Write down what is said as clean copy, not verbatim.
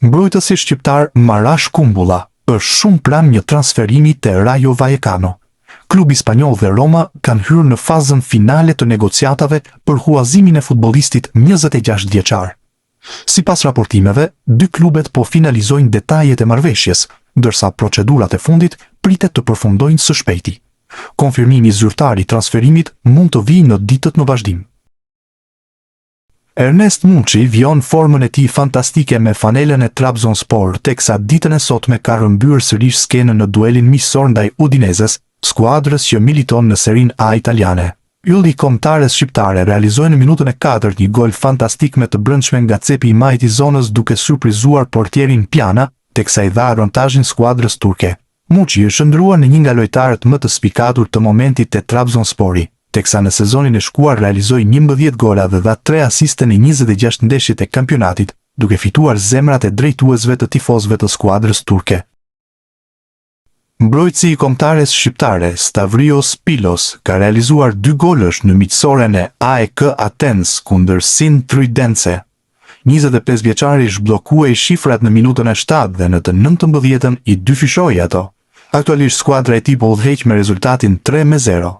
Mbrojtësi shqiptar Marash Kumbulla është shumë pranë një transferimi te Rayo Vallecano. Klubi spanjoll dhe Roma kanë hyrë në fazën finale të negociatave për huazimin e futbollistit 26 vjeçar. Sipas raportimeve, dy klubet po finalizojnë detajet e marrëveshjes, ndërsa procedurat e fundit pritet të përfundojnë së shpejti. Konfirmimi zyrtar i transferimit mund të vijë në ditët në vazhdim. Ernest Munçi vjon formën e tij fantastike me fanelën e Trabzonspor, teksa ditën e sotme ka rrëmbyer sërish skenën në duelin miqësor ndaj Udinezes, skuadrës që militon në Serie A italiane. Ylli i kombëtares shqiptare realizoi në minutën e 4 një gol fantastik me të brendshme nga cepi i majt i zonës duke surprizuar portierin Pjana, teksa i dha avantazhin skuadrës turke. Munçi është shndruar në një nga lojtarët më të spikatur të momentit te Trabzonspori, teksa në sezonin e shkuar realizoi 11 gola dhe dha 3 asiste në 26 ndeshjet e kampionatit, duke fituar zemrat e drejtuesve të tifozëve të skuadrës turke. Mbrojtësi i kombëtares shqiptare Stavrios Pilos ka realizuar 2 golësh në miqësoren e AEK Athens kundër Sin Tridence. 25 vjeçari zhbllokuai shifrat në minutën e 7 dhe në të 19-ën i dyfishoi ato. Aktualisht skuadra e tij po udhëheq me rezultatin 3-0.